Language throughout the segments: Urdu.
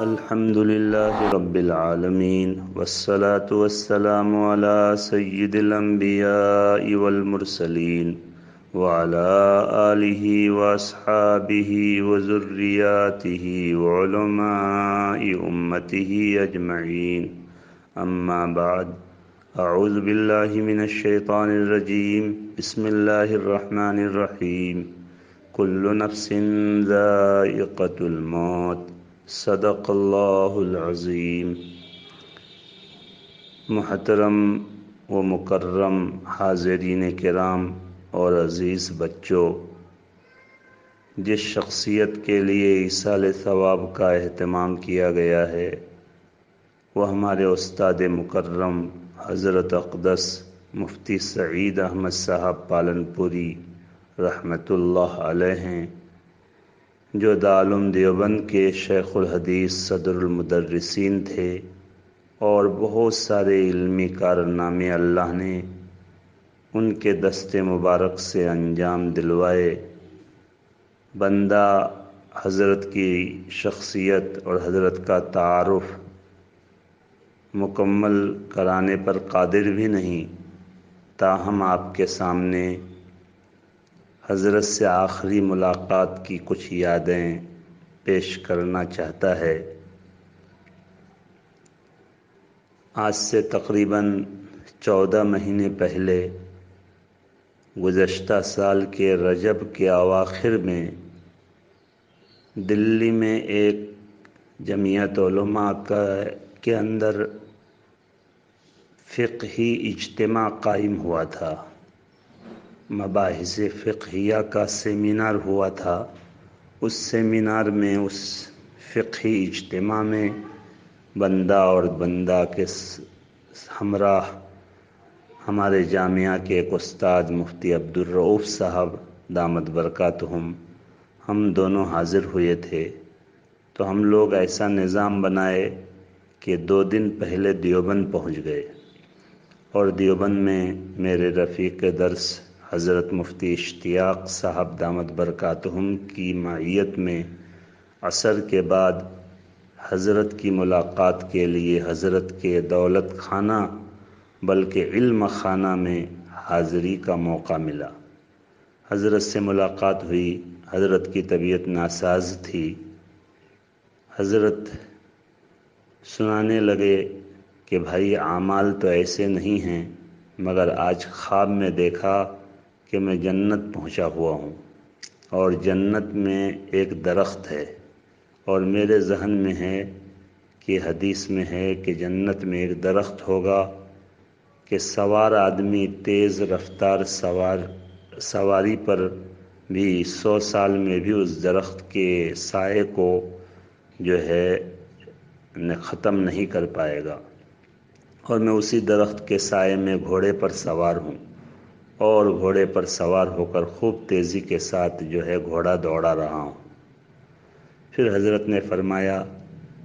الحمد لله رب العالمين والصلاة والسلام على سيد الأنبياء والمرسلين وعلى آله وأصحابه وذرياته وعلماء أمته أجمعين. أما بعد، أعوذ بالله من الشيطان الرجيم. بسم الله الرحمن الرحيم. كل نفس ذائقة الموت. صدق اللہ العظیم. محترم و مکرم حاضرین کرام اور عزیز بچوں، جس شخصیت کے لیے ایصال ثواب کا اہتمام کیا گیا ہے وہ ہمارے استاد مکرم حضرت اقدس مفتی سعید احمد صاحب پالنپوری رحمۃ اللہ علیہ ہیں، جو دارالعلوم دیوبند کے شیخ الحدیث صدر المدرسین تھے، اور بہت سارے علمی کارنامے اللہ نے ان کے دست مبارک سے انجام دلوائے. بندہ حضرت کی شخصیت اور حضرت کا تعارف مکمل کرانے پر قادر بھی نہیں، تاہم آپ کے سامنے حضرت سے آخری ملاقات کی کچھ یادیں پیش کرنا چاہتا ہے. آج سے تقریباً 14 مہینے پہلے، گزشتہ سال کے رجب کے اواخر میں دلی میں ایک جمعیت علماء کے اندر فقہی اجتماع قائم ہوا تھا. مباحث فقہیہ کا سیمینار ہوا تھا. اس سیمینار میں، اس فقہی اجتماع میں بندہ اور بندہ کے ہمراہ ہمارے جامعہ کے ایک استاد مفتی عبدالرؤف صاحب دامت برکاتہم، ہم دونوں حاضر ہوئے تھے. تو ہم لوگ ایسا نظام بنائے کہ 2 دن پہلے دیوبند پہنچ گئے، اور دیوبند میں میرے رفیق درس حضرت مفتی اشتیاق صاحب دامت برکاتہم کی معیت میں عصر کے بعد حضرت کی ملاقات کے لیے حضرت کے دولت خانہ بلکہ علم خانہ میں حاضری کا موقع ملا. حضرت سے ملاقات ہوئی. حضرت کی طبیعت ناساز تھی. حضرت سنانے لگے کہ بھائی، اعمال تو ایسے نہیں ہیں، مگر آج خواب میں دیکھا کہ میں جنت پہنچا ہوا ہوں، اور جنت میں ایک درخت ہے، اور میرے ذہن میں ہے کہ حدیث میں ہے کہ جنت میں ایک درخت ہوگا کہ سوار آدمی تیز رفتار سواری پر بھی 100 سال میں بھی اس درخت کے سائے کو جو ہے ختم نہیں کر پائے گا. اور میں اسی درخت کے سائے میں گھوڑے پر سوار ہوں، اور گھوڑے پر سوار ہو کر خوب تیزی کے ساتھ جو ہے گھوڑا دوڑا رہا ہوں. پھر حضرت نے فرمایا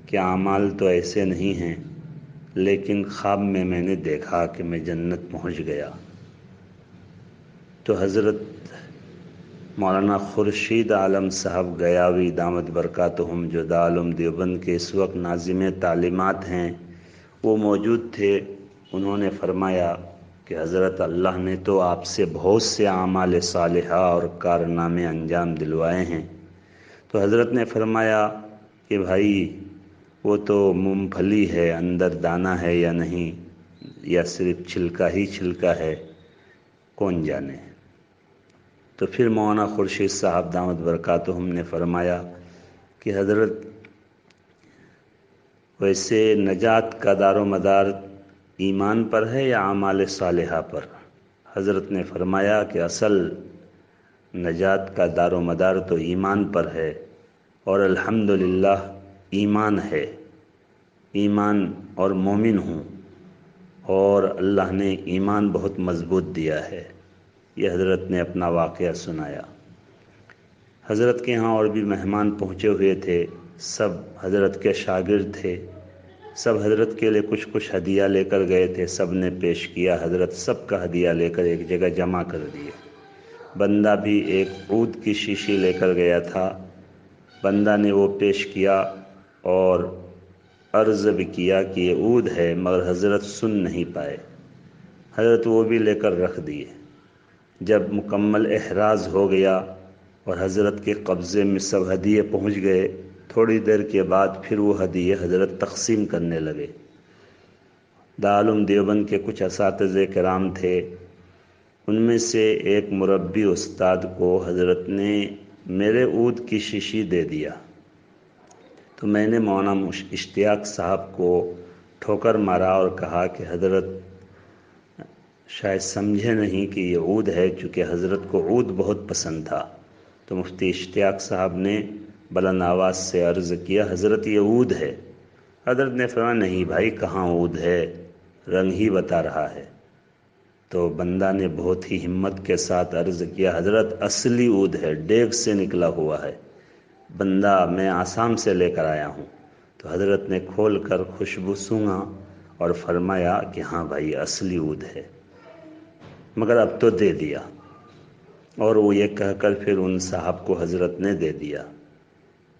کہ اعمال تو ایسے نہیں ہیں، لیکن خواب میں نے دیکھا کہ میں جنت پہنچ گیا. تو حضرت مولانا خورشید عالم صاحب گیاوی دامت برکاتہم، جو دارالعلوم دیوبند کے اس وقت ناظم تعلیمات ہیں، وہ موجود تھے. انہوں نے فرمایا کہ حضرت، اللہ نے تو آپ سے بہت سے اعمال صالحہ اور کارنامے انجام دلوائے ہیں. تو حضرت نے فرمایا کہ بھائی، وہ تو مونگ پھلی ہے، اندر دانہ ہے یا نہیں، یا صرف چھلکا ہی چھلکا ہے، کون جانے. تو پھر مولانا خورشید صاحب دامت برکاتہم نے فرمایا کہ حضرت، ویسے نجات کا دار و مدار ایمان پر ہے یا اعمال صالحہ پر؟ حضرت نے فرمایا کہ اصل نجات کا دار و مدار تو ایمان پر ہے، اور الحمدللہ ایمان ہے، ایمان اور مومن ہوں، اور اللہ نے ایمان بہت مضبوط دیا ہے. یہ حضرت نے اپنا واقعہ سنایا. حضرت کے ہاں اور بھی مہمان پہنچے ہوئے تھے، سب حضرت کے شاگرد تھے. سب حضرت کے لیے کچھ ہدیہ لے کر گئے تھے، سب نے پیش کیا. حضرت سب کا ہدیہ لے کر ایک جگہ جمع کر دیے. بندہ بھی ایک عود کی شیشی لے کر گیا تھا. بندہ نے وہ پیش کیا، اور عرض بھی کیا کہ یہ عود ہے، مگر حضرت سن نہیں پائے۔ حضرت وہ بھی لے کر رکھ دیے۔ جب مکمل احراز ہو گیا اور حضرت کے قبضے میں سب ہدیے پہنچ گئے، تھوڑی دیر کے بعد پھر وہ ہدیے حضرت تقسیم کرنے لگے۔ دارالعلوم دیوبند کے کچھ اساتذہ کرام تھے، ان میں سے ایک مربی استاد کو حضرت نے میرے عود کی شیشی دے دیا، تو میں نے مولانا اشتیاق صاحب کو ٹھوکر مارا اور کہا کہ حضرت شاید سمجھے نہیں کہ یہ عود ہے، چونکہ حضرت کو عود بہت پسند تھا۔ تو مفتی اشتیاق صاحب نے بلند آواز سے عرض کیا، حضرت یہ عود ہے۔ حضرت نے فرمایا، نہیں بھائی، کہاں عود ہے، رنگ ہی بتا رہا ہے۔ تو بندہ نے بہت ہی ہمت کے ساتھ عرض کیا، حضرت اصلی عود ہے، دیگ سے نکلا ہوا ہے، بندہ میں آسام سے لے کر آیا ہوں۔ تو حضرت نے کھول کر خوشبو سونگا اور فرمایا کہ ہاں بھائی، اصلی عود ہے، مگر اب تو دے دیا۔ اور وہ یہ کہہ کر پھر ان صاحب کو حضرت نے دے دیا۔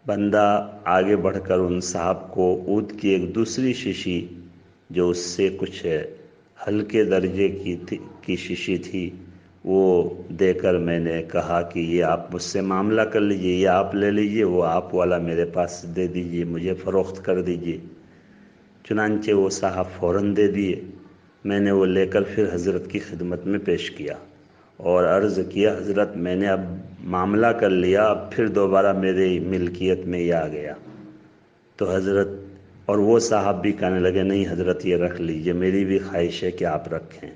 بندہ آگے بڑھ کر ان صاحب کو عود کی ایک دوسری شیشی، جو اس سے کچھ ہلکے درجے کی شیشی تھی، وہ دے کر میں نے کہا کہ یہ آپ مجھ سے معاملہ کر لیجئے، یہ آپ لے لیجئے، وہ آپ والا میرے پاس دے دیجئے، مجھے فروخت کر دیجئے۔ چنانچہ وہ صاحب فوراً دے دیے۔ میں نے وہ لے کر پھر حضرت کی خدمت میں پیش کیا اور عرض کیا، حضرت میں نے اب معاملہ کر لیا، اب پھر دوبارہ میری ملکیت میں یہ آ گیا۔ تو حضرت اور وہ صاحب بھی کہنے لگے، نہیں حضرت یہ رکھ لیجئے، میری بھی خواہش ہے کہ آپ رکھیں۔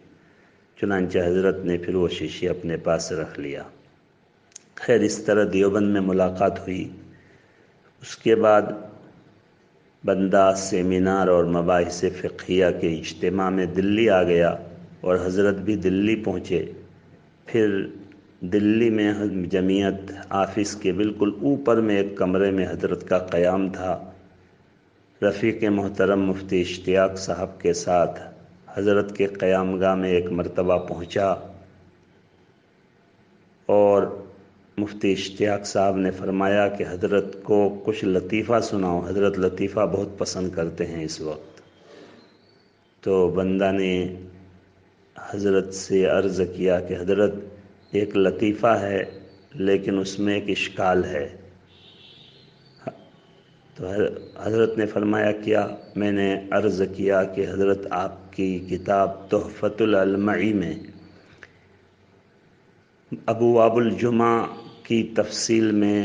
چنانچہ حضرت نے پھر وہ شیشی اپنے پاس رکھ لیا۔ خیر، اس طرح دیوبند میں ملاقات ہوئی۔ اس کے بعد بندہ سیمینار اور مباحث فقہیہ کے اجتماع میں دلی آ گیا اور حضرت بھی دلی پہنچے۔ پھر دلی میں جمعیت آفس کے بالکل اوپر میں ایک کمرے میں حضرت کا قیام تھا۔ رفیق محترم مفتی اشتیاق صاحب کے ساتھ حضرت کے قیام گاہ میں ایک مرتبہ پہنچا اور مفتی اشتیاق صاحب نے فرمایا کہ حضرت کو کچھ لطیفہ سناؤ، حضرت لطیفہ بہت پسند کرتے ہیں اس وقت۔ تو بندہ نے حضرت سے عرض کیا کہ حضرت ایک لطیفہ ہے، لیکن اس میں ایک اشکال ہے۔ تو حضرت نے فرمایا کیا؟ میں نے عرض کیا کہ حضرت آپ کی کتاب تحفۃ العلمعی میں ابواب الجمعہ کی تفصیل میں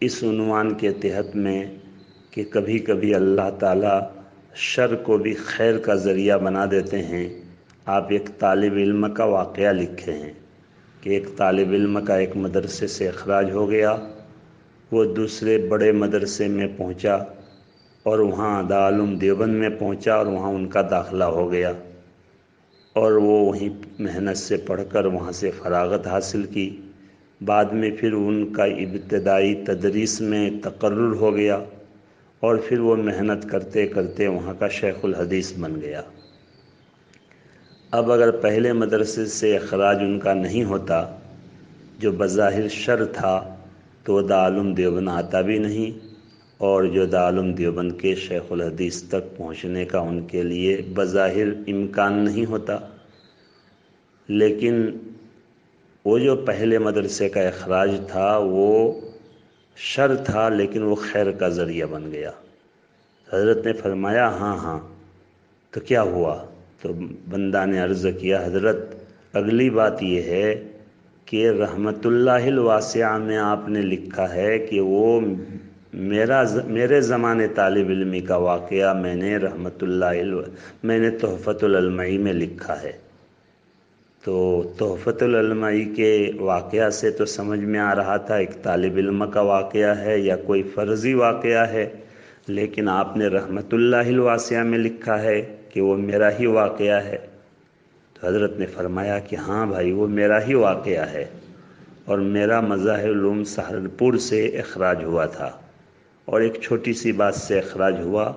اس عنوان کے تحت میں کہ کبھی کبھی اللہ تعالیٰ شر کو بھی خیر کا ذریعہ بنا دیتے ہیں، آپ ایک طالب علم کا واقعہ لکھے ہیں کہ ایک طالب علم کا ایک مدرسے سے اخراج ہو گیا، وہ دوسرے بڑے مدرسے میں پہنچا اور وہاں دارالعلوم دیوبند میں پہنچا اور وہاں ان کا داخلہ ہو گیا اور وہ وہیں محنت سے پڑھ کر وہاں سے فراغت حاصل کی۔ بعد میں پھر ان کا ابتدائی تدریس میں تقرر ہو گیا اور پھر وہ محنت کرتے کرتے وہاں کا شیخ الحدیث بن گیا۔ اب اگر پہلے مدرسے سے اخراج ان کا نہیں ہوتا، جو بظاہر شر تھا، تو دارالعلوم دیوبند آتا بھی نہیں، اور جو دارالعلوم دیوبند کے شیخ الحدیث تک پہنچنے کا ان کے لیے بظاہر امکان نہیں ہوتا۔ لیکن وہ جو پہلے مدرسے کا اخراج تھا وہ شر تھا، لیکن وہ خیر کا ذریعہ بن گیا۔ حضرت نے فرمایا ہاں، تو کیا ہوا؟ تو بندہ نے عرض کیا، حضرت اگلی بات یہ ہے کہ رحمت اللہ الواسعہ میں آپ نے لکھا ہے کہ وہ میرے زمانے طالب علمی کا واقعہ میں نے تحفۃ العلمعی میں لکھا ہے۔ تو تحفۃ العلمعی کے واقعہ سے تو سمجھ میں آ رہا تھا ایک طالب علم کا واقعہ ہے یا کوئی فرضی واقعہ ہے، لیکن آپ نے رحمت اللہ الواسعہ میں لکھا ہے کہ وہ میرا ہی واقعہ ہے۔ تو حضرت نے فرمایا کہ ہاں بھائی، وہ میرا ہی واقعہ ہے، اور میرا مظاہر العلوم سہارنپور سے اخراج ہوا تھا اور ایک چھوٹی سی بات سے اخراج ہوا،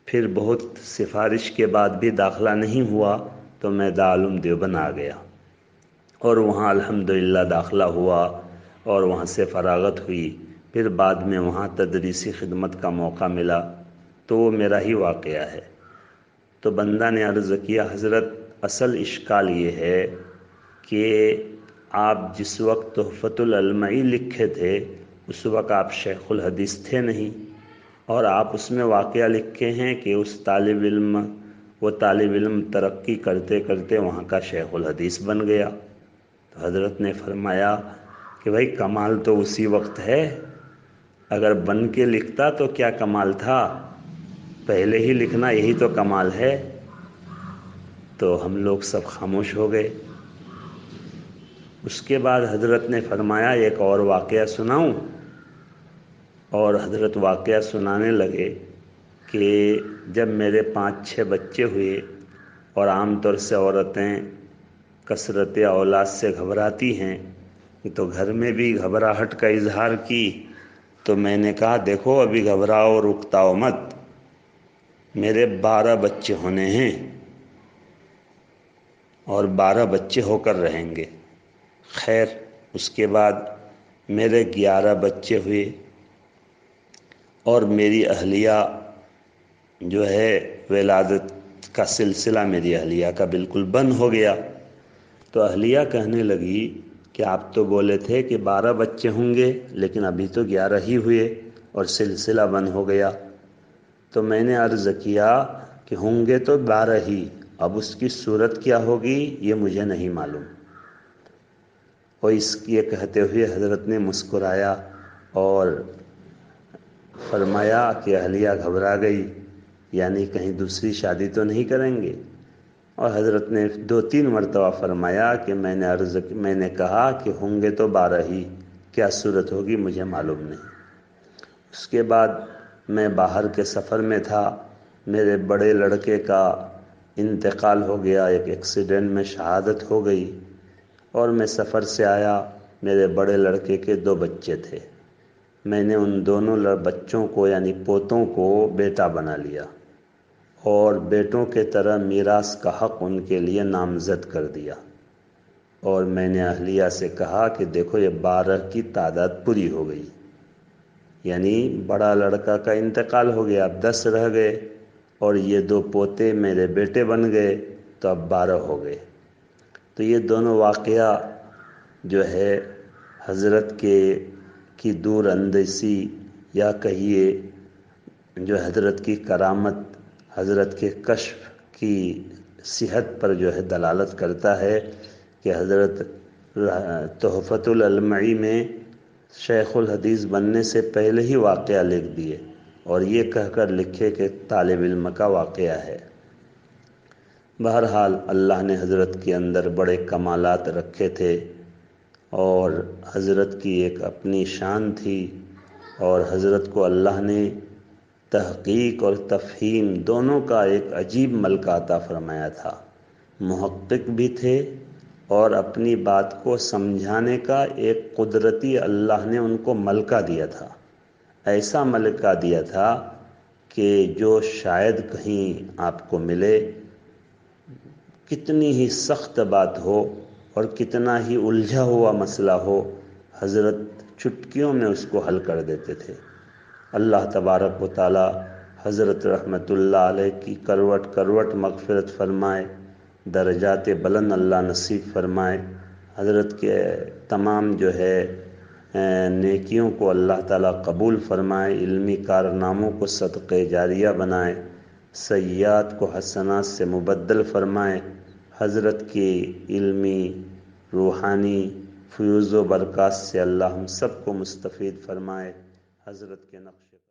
پھر بہت سفارش کے بعد بھی داخلہ نہیں ہوا، تو میں دارالعلوم دیوبند آ گیا اور وہاں الحمدللہ داخلہ ہوا اور وہاں سے فراغت ہوئی۔ پھر بعد میں وہاں تدریسی خدمت کا موقع ملا تو وہ میرا ہی واقعہ ہے۔ تو بندہ نے عرض کیا حضرت اصل اشکال یہ ہے کہ آپ جس وقت تحفۃ العلمعی لکھے تھے اس وقت آپ شیخ الحدیث تھے نہیں، اور آپ اس میں واقعہ لکھے ہیں کہ وہ طالب علم ترقی کرتے کرتے وہاں کا شیخ الحدیث بن گیا۔ تو حضرت نے فرمایا کہ بھائی کمال تو اسی وقت ہے، اگر بن کے لکھتا تو کیا کمال تھا، پہلے ہی لکھنا یہی تو کمال ہے۔ تو ہم لوگ سب خاموش ہو گئے۔ اس کے بعد حضرت نے فرمایا ایک اور واقعہ سناؤں، اور حضرت واقعہ سنانے لگے کہ جب میرے 5-6 بچے ہوئے، اور عام طور سے عورتیں کثرت اولاد سے گھبراتی ہیں، تو گھر میں بھی گھبراہٹ کا اظہار کی، تو میں نے کہا دیکھو ابھی گھبراؤ رکتاؤ مت، میرے 12 بچے ہونے ہیں اور 12 بچے ہو کر رہیں گے۔ خیر اس کے بعد میرے 11 بچے ہوئے، اور میری اہلیہ جو ہے ولادت کا سلسلہ میری اہلیہ کا بالکل بند ہو گیا۔ تو اہلیہ کہنے لگی کہ آپ تو بولے تھے کہ 12 بچے ہوں گے، لیکن ابھی تو 11 ہی ہوئے اور سلسلہ بند ہو گیا۔ تو میں نے عرض کیا کہ ہوں گے تو 12 ہی، اب اس کی صورت کیا ہوگی یہ مجھے نہیں معلوم۔ اور یہ کہتے ہوئے حضرت نے مسکرایا اور فرمایا کہ اہلیہ گھبرا گئی، یعنی کہیں دوسری شادی تو نہیں کریں گے۔ اور حضرت نے 2-3 مرتبہ فرمایا کہ میں نے کہا کہ ہوں گے تو 12 ہی، کیا صورت ہوگی مجھے معلوم نہیں۔ اس کے بعد میں باہر کے سفر میں تھا، میرے بڑے لڑکے کا انتقال ہو گیا، ایک ایکسیڈنٹ میں شہادت ہو گئی، اور میں سفر سے آیا، میرے بڑے لڑکے کے 2 بچے تھے، میں نے ان دونوں بچوں کو یعنی پوتوں کو بیٹا بنا لیا، اور بیٹوں کے طرح میراث کا حق ان کے لیے نامزد کر دیا۔ اور میں نے اہلیہ سے کہا کہ دیکھو یہ 12 کی تعداد پوری ہو گئی، یعنی بڑا لڑکا کا انتقال ہو گیا، اب 10 رہ گئے، اور یہ 2 پوتے میرے بیٹے بن گئے، تو اب 12 ہو گئے۔ تو یہ دونوں واقعہ جو ہے حضرت کی دور اندیشی، یا کہیے جو حضرت کی کرامت، حضرت کے کشف کی صحت پر جو ہے دلالت کرتا ہے کہ حضرت تحفۃ العلمعی میں شیخ الحدیث بننے سے پہلے ہی واقعہ لکھ دیے، اور یہ کہہ کر لکھے کہ طالب علم کا واقعہ ہے۔ بہرحال اللہ نے حضرت کے اندر بڑے کمالات رکھے تھے، اور حضرت کی ایک اپنی شان تھی، اور حضرت کو اللہ نے تحقیق اور تفہیم دونوں کا ایک عجیب ملکہ عطا فرمایا تھا۔ محقق بھی تھے، اور اپنی بات کو سمجھانے کا ایک قدرتی اللہ نے ان کو ملکہ دیا تھا، ایسا ملکہ دیا تھا کہ جو شاید کہیں آپ کو ملے، کتنی ہی سخت بات ہو اور کتنا ہی الجھا ہوا مسئلہ ہو، حضرت چٹکیوں میں اس کو حل کر دیتے تھے۔ اللہ تبارک و تعالی حضرت رحمت اللہ علیہ کی کروٹ کروٹ مغفرت فرمائے، درجات بلند اللہ نصیب فرمائے، حضرت کے تمام جو ہے نیکیوں کو اللہ تعالیٰ قبول فرمائے، علمی کارناموں کو صدقہ جاریہ بنائے، سیئات کو حسنات سے مبدل فرمائے، حضرت کی علمی روحانی فیوز و برکات سے اللہ ہم سب کو مستفید فرمائے، حضرت کے نقش